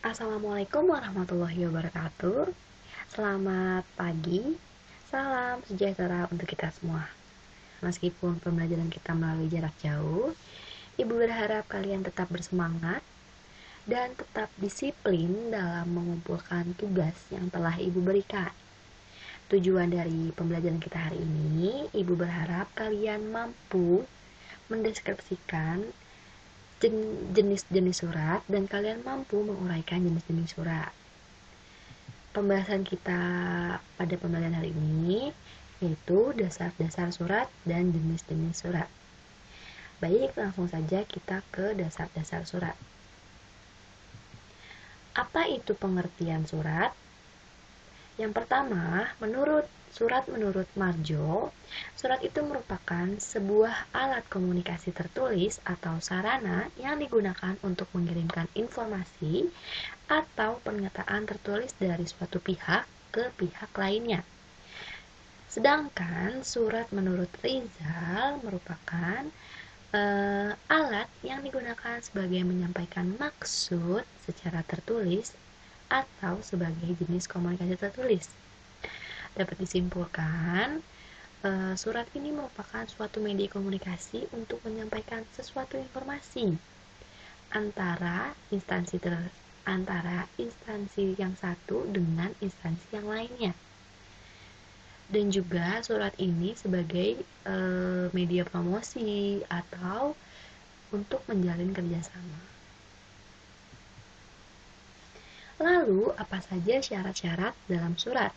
Assalamualaikum warahmatullahi wabarakatuh. Selamat pagi, salam sejahtera untuk kita semua. Meskipun pembelajaran kita melalui jarak jauh, Ibu berharap kalian tetap bersemangat dan tetap disiplin dalam mengumpulkan tugas yang telah Ibu berikan. Tujuan dari pembelajaran kita hari ini, Ibu berharap kalian mampu mendeskripsikan jenis-jenis surat dan kalian mampu menguraikan jenis-jenis surat. Pembahasan kita pada pembelajaran hari ini yaitu dasar-dasar surat dan jenis-jenis surat. Baik, langsung saja kita ke dasar-dasar surat. Apa itu pengertian surat? Yang pertama, menurut Marjo, surat itu merupakan sebuah alat komunikasi tertulis atau sarana yang digunakan untuk mengirimkan informasi atau pernyataan tertulis dari suatu pihak ke pihak lainnya. Sedangkan surat menurut Rizal merupakan alat yang digunakan sebagai menyampaikan maksud secara tertulis atau sebagai jenis komunikasi tertulis. Dapat disimpulkan, surat ini merupakan suatu media komunikasi untuk menyampaikan sesuatu informasi antara instansi yang satu dengan instansi yang lainnya. Dan juga surat ini sebagai media promosi atau untuk menjalin kerjasama. Lalu, apa saja syarat-syarat dalam surat?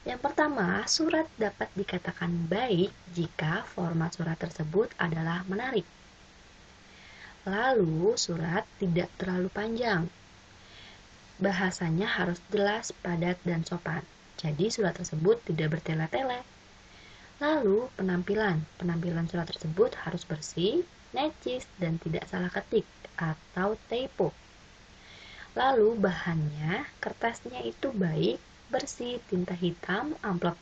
Yang pertama, surat dapat dikatakan baik jika format surat tersebut adalah menarik. Lalu, surat tidak terlalu panjang. Bahasanya harus jelas, padat, dan sopan. Jadi, surat tersebut tidak bertele-tele. Lalu, penampilan surat tersebut harus bersih, necis, dan tidak salah ketik atau typo. Lalu, bahannya, kertasnya itu baik, bersih, tinta hitam, amplop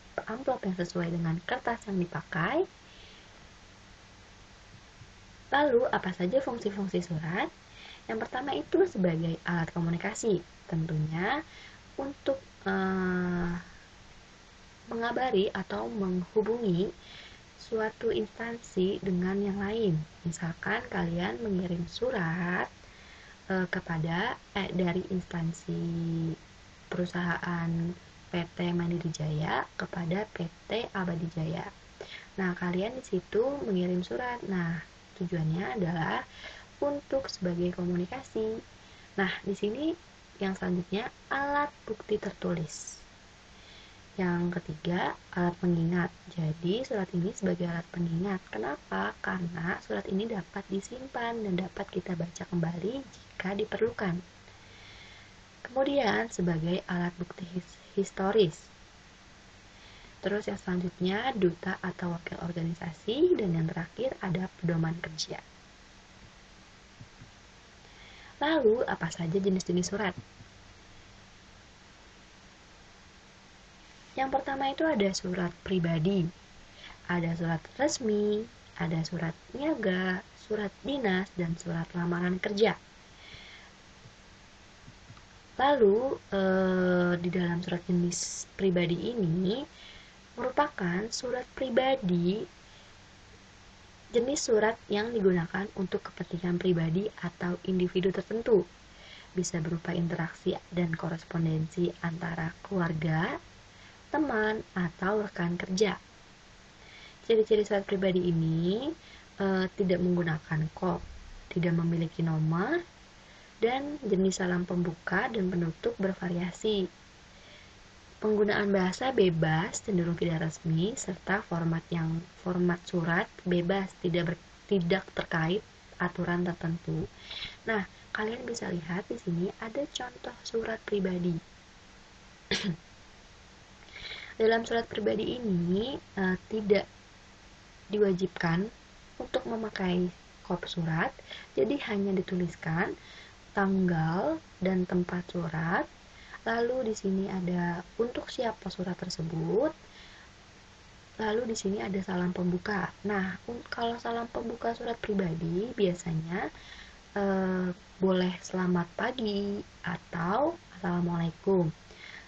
yang sesuai dengan kertas yang dipakai. Lalu, apa saja fungsi-fungsi surat? Yang pertama itu sebagai alat komunikasi, tentunya untuk mengabari atau menghubungi suatu instansi dengan yang lain. Misalkan kalian mengirim surat dari instansi perusahaan PT Mandiri Jaya kepada PT Abadi Jaya. Nah, kalian di situ mengirim surat. Nah, tujuannya adalah untuk sebagai komunikasi. Nah, di sini yang selanjutnya alat bukti tertulis. Yang ketiga, alat pengingat. Jadi, surat ini sebagai alat pengingat. Kenapa? Karena surat ini dapat disimpan dan dapat kita baca kembali jika diperlukan. Kemudian, sebagai alat bukti historis. Terus yang selanjutnya, duta atau wakil organisasi. Dan yang terakhir, ada pedoman kerja. Lalu, apa saja jenis-jenis surat? Yang pertama itu ada surat pribadi, ada surat resmi, ada surat niaga, surat dinas, dan surat lamaran kerja. Lalu, di dalam surat jenis pribadi ini merupakan surat pribadi, jenis surat yang digunakan untuk kepentingan pribadi atau individu tertentu. Bisa berupa interaksi dan korespondensi antara keluarga, teman, atau rekan kerja. Ciri-ciri surat pribadi ini tidak menggunakan kod, tidak memiliki nomor, dan jenis salam pembuka dan penutup bervariasi. Penggunaan bahasa bebas, cenderung tidak resmi, serta format surat bebas, tidak terkait aturan tertentu. Nah, kalian bisa lihat di sini ada contoh surat pribadi. Dalam surat pribadi ini tidak diwajibkan untuk memakai kop surat, jadi hanya dituliskan tanggal dan tempat surat. Lalu di sini ada untuk siapa surat tersebut. Lalu di sini ada salam pembuka. Nah, kalau salam pembuka surat pribadi biasanya boleh selamat pagi atau assalamualaikum,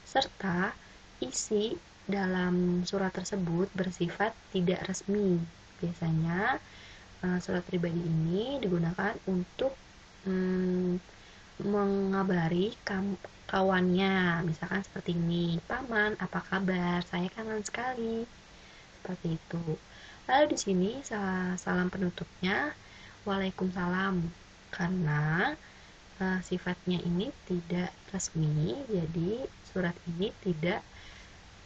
serta isi dalam surat tersebut bersifat tidak resmi. Biasanya surat pribadi ini digunakan untuk mengabari kawannya, misalkan seperti ini, "Paman, apa kabar? Saya kangen sekali." Seperti itu. Lalu di sini salam penutupnya Waalaikumsalam, karena sifatnya ini tidak resmi, jadi surat ini tidak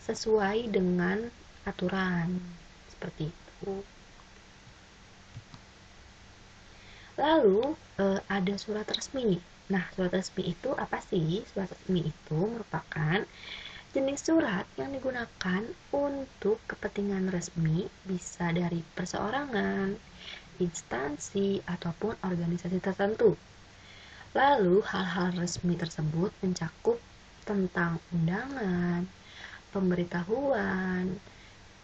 sesuai dengan aturan seperti itu. Lalu ada surat resmi. Nah, surat resmi itu apa sih? Surat resmi itu merupakan jenis surat yang digunakan untuk kepentingan resmi, bisa dari perseorangan, instansi, ataupun organisasi tertentu. Lalu, hal-hal resmi tersebut mencakup tentang undangan, pemberitahuan,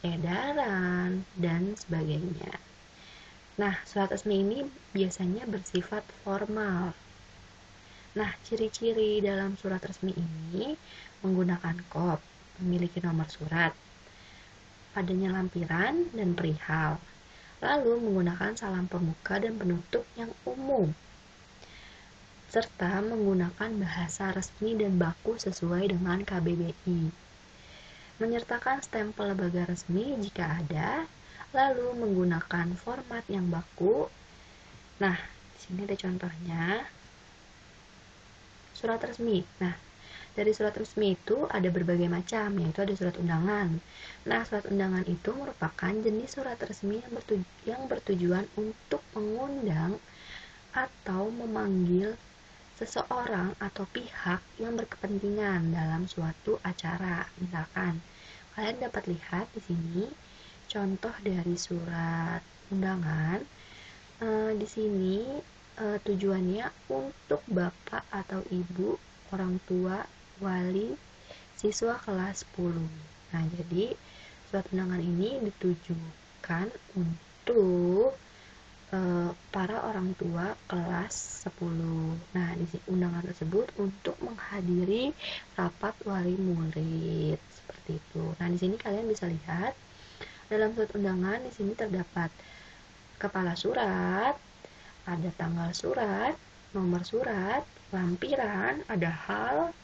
edaran, dan sebagainya. Nah, surat resmi ini biasanya bersifat formal. Nah, ciri-ciri dalam surat resmi ini menggunakan kop, memiliki nomor surat, adanya lampiran dan perihal, lalu menggunakan salam pembuka dan penutup yang umum, serta menggunakan bahasa resmi dan baku sesuai dengan KBBI. Menyertakan stempel lembaga resmi jika ada, lalu menggunakan format yang baku. Nah, di sini ada contohnya. Surat resmi. Nah, dari surat resmi itu ada berbagai macam, yaitu ada surat undangan. Nah, surat undangan itu merupakan jenis surat resmi yang bertujuan untuk mengundang atau memanggil seseorang atau pihak yang berkepentingan dalam suatu acara. Misalkan, kalian dapat lihat di sini contoh dari surat undangan. Di sini tujuannya untuk bapak atau ibu, orang tua, wali, siswa kelas 10. Nah, jadi surat undangan ini ditujukan untuk para orang tua kelas 10. Nah, di undangan tersebut untuk menghadiri rapat wali murid seperti itu. Nah, di sini kalian bisa lihat dalam surat undangan di sini terdapat kepala surat, ada tanggal surat, nomor surat, lampiran, ada hal,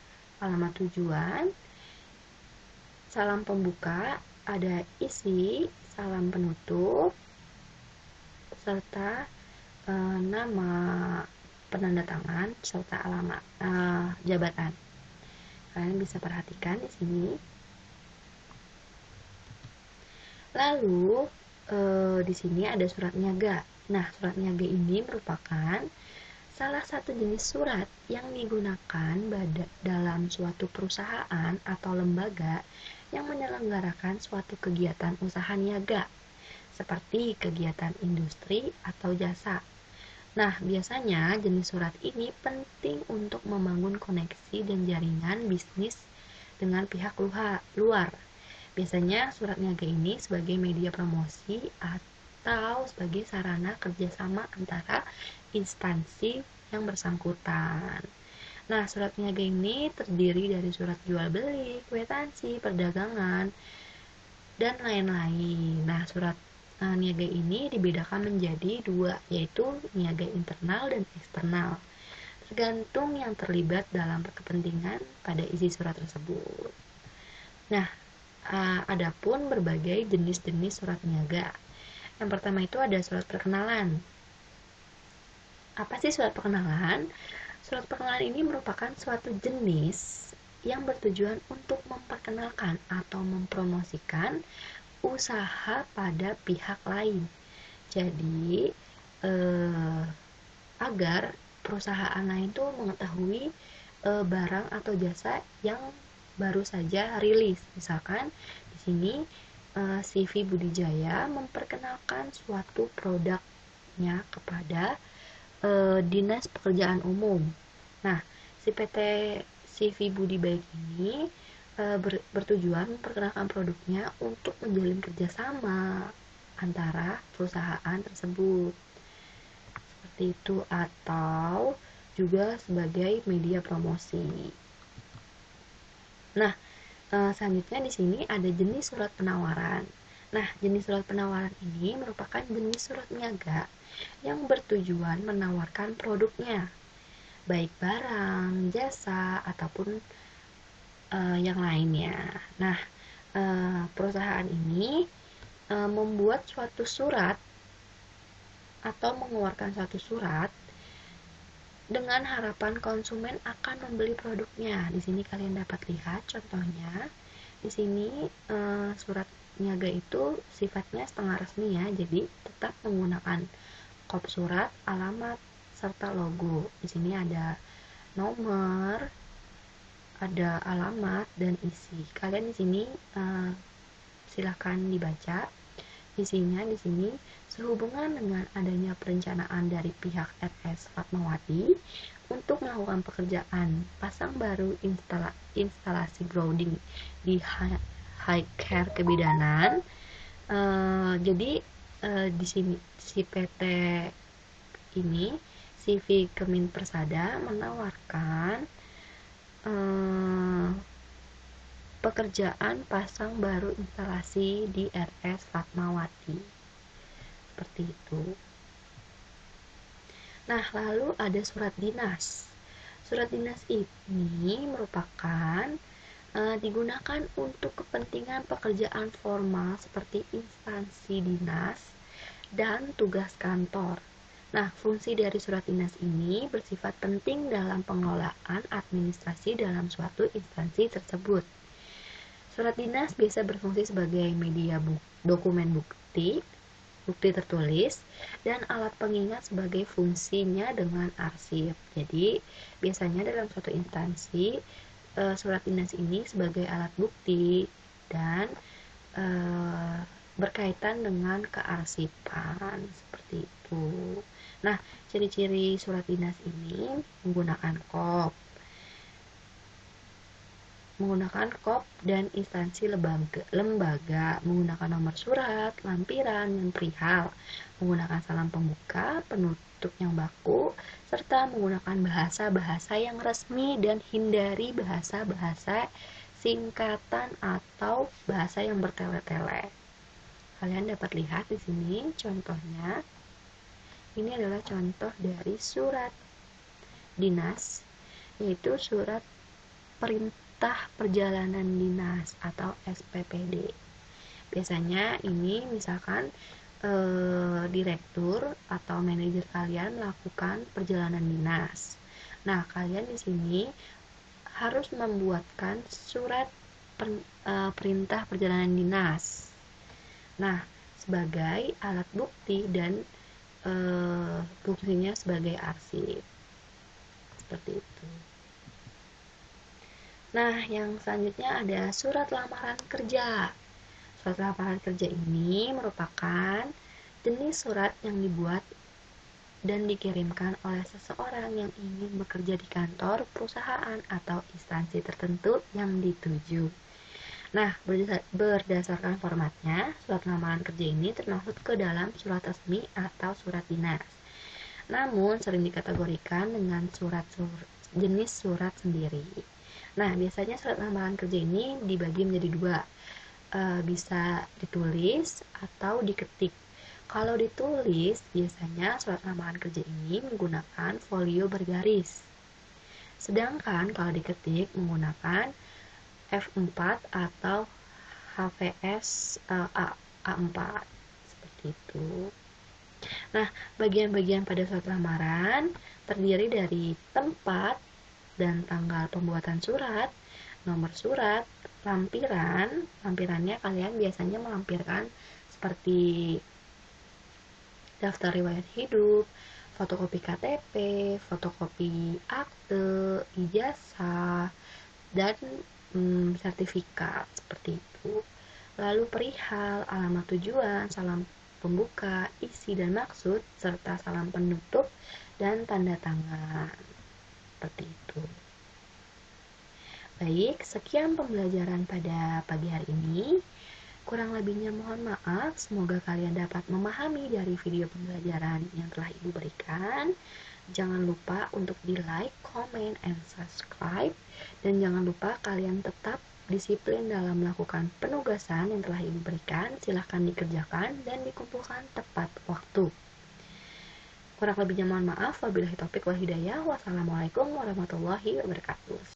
alamat tujuan, salam pembuka, ada isi, salam penutup, serta nama penanda tangan serta alamat jabatan. Kalian bisa perhatikan di sini. Lalu di sini ada surat niaga. Nah, surat niaga ini merupakan salah satu jenis surat yang digunakan dalam suatu perusahaan atau lembaga yang menyelenggarakan suatu kegiatan usaha niaga, seperti kegiatan industri atau jasa. Nah, biasanya jenis surat ini penting untuk membangun koneksi dan jaringan bisnis dengan pihak luar. Biasanya surat niaga ini sebagai media promosi atau sebagai sarana kerjasama antara instansi yang bersangkutan. Nah, surat niaga ini terdiri dari surat jual beli, kwitansi, perdagangan, dan lain-lain. Nah, surat niaga ini dibedakan menjadi dua, yaitu niaga internal dan eksternal, tergantung yang terlibat dalam kepentingan pada isi surat tersebut. Nah, adapun berbagai jenis-jenis surat niaga. Yang pertama itu ada surat perkenalan. Apa sih surat perkenalan? Surat perkenalan ini merupakan suatu jenis yang bertujuan untuk memperkenalkan atau mempromosikan usaha pada pihak lain. Jadi, agar perusahaan lain tuh mengetahui barang atau jasa yang baru saja rilis. Misalkan di sini CV Budijaya memperkenalkan suatu produknya kepada Dinas Pekerjaan Umum. Nah, si PT CV Budi Baik ini bertujuan memperkenalkan produknya untuk menjalin kerjasama antara perusahaan tersebut. Seperti seperti itu, atau juga sebagai media promosi. Nah, selanjutnya di sini ada jenis surat penawaran. Nah, jenis surat penawaran ini merupakan jenis surat niaga yang bertujuan menawarkan produknya, baik barang, jasa, ataupun yang lainnya. Nah, perusahaan ini membuat suatu surat atau mengeluarkan suatu surat dengan harapan konsumen akan membeli produknya. Di sini kalian dapat lihat contohnya. Di sini surat niaga itu sifatnya setengah resmi ya, jadi tetap menggunakan kop surat, alamat, serta logo. Di sini ada nomor, ada alamat dan isi. Kalian di sini silahkan dibaca. Isinya di sini sehubungan dengan adanya perencanaan dari pihak RS Fatmawati untuk melakukan pekerjaan pasang baru instalasi grounding di high care kebidanan. Jadi di sini si PT ini, CV Kemin Persada menawarkan pekerjaan pasang baru instalasi di RS Fatmawati. Seperti itu. Nah, lalu ada surat dinas. Surat dinas ini merupakan digunakan untuk kepentingan pekerjaan formal seperti instansi dinas dan tugas kantor. Nah, fungsi dari surat dinas ini bersifat penting dalam pengelolaan administrasi dalam suatu instansi tersebut. Surat dinas biasa berfungsi sebagai media dokumen bukti tertulis, dan alat pengingat sebagai fungsinya dengan arsip. Jadi, biasanya dalam suatu instansi, surat dinas ini sebagai alat bukti dan berkaitan dengan kearsipan, seperti itu. Nah, ciri-ciri surat dinas ini menggunakan kop dan instansi lembaga, menggunakan nomor surat, lampiran, yang perihal, menggunakan salam pembuka, penutup yang baku, serta menggunakan bahasa-bahasa yang resmi dan hindari bahasa-bahasa singkatan atau bahasa yang bertele-tele. Kalian dapat lihat di sini contohnya. Ini adalah contoh dari surat dinas, yaitu surat perintah perjalanan dinas atau SPPD. Biasanya ini misalkan direktur atau manajer kalian melakukan perjalanan dinas. Nah, kalian di sini harus membuatkan surat perintah perjalanan dinas. Nah, sebagai alat bukti dan fungsinya sebagai arsip. Seperti itu. Nah, yang selanjutnya ada surat lamaran kerja. Surat lamaran kerja ini merupakan jenis surat yang dibuat dan dikirimkan oleh seseorang yang ingin bekerja di kantor, perusahaan, atau instansi tertentu yang dituju. Nah, berdasarkan formatnya, surat lamaran kerja ini termasuk ke dalam surat resmi atau surat dinas. Namun, sering dikategorikan dengan jenis surat sendiri. Nah, biasanya surat lamaran kerja ini dibagi menjadi dua, bisa ditulis atau diketik. Kalau ditulis, biasanya surat lamaran kerja ini menggunakan folio bergaris. Sedangkan kalau diketik menggunakan F4 atau HVS A4, seperti itu. Nah, bagian-bagian pada surat lamaran terdiri dari tempat dan tanggal pembuatan surat, nomor surat, lampirannya kalian biasanya melampirkan seperti daftar riwayat hidup, fotokopi KTP, fotokopi akte, ijazah, dan sertifikat, seperti itu. Lalu perihal, alamat tujuan, salam pembuka, isi dan maksud, serta salam penutup dan tanda tangan, seperti itu. Baik, sekian pembelajaran pada pagi hari ini. Kurang lebihnya mohon maaf, semoga kalian dapat memahami dari video pembelajaran yang telah Ibu berikan. Jangan lupa untuk di-like, comment, and subscribe. Dan jangan lupa kalian tetap disiplin dalam melakukan penugasan yang telah Ibu berikan. Silahkan dikerjakan dan dikumpulkan tepat waktu. Kurang lebihnya mohon maaf. Wabillahi taufiq wal hidayah. Wassalamualaikum warahmatullahi wabarakatuh.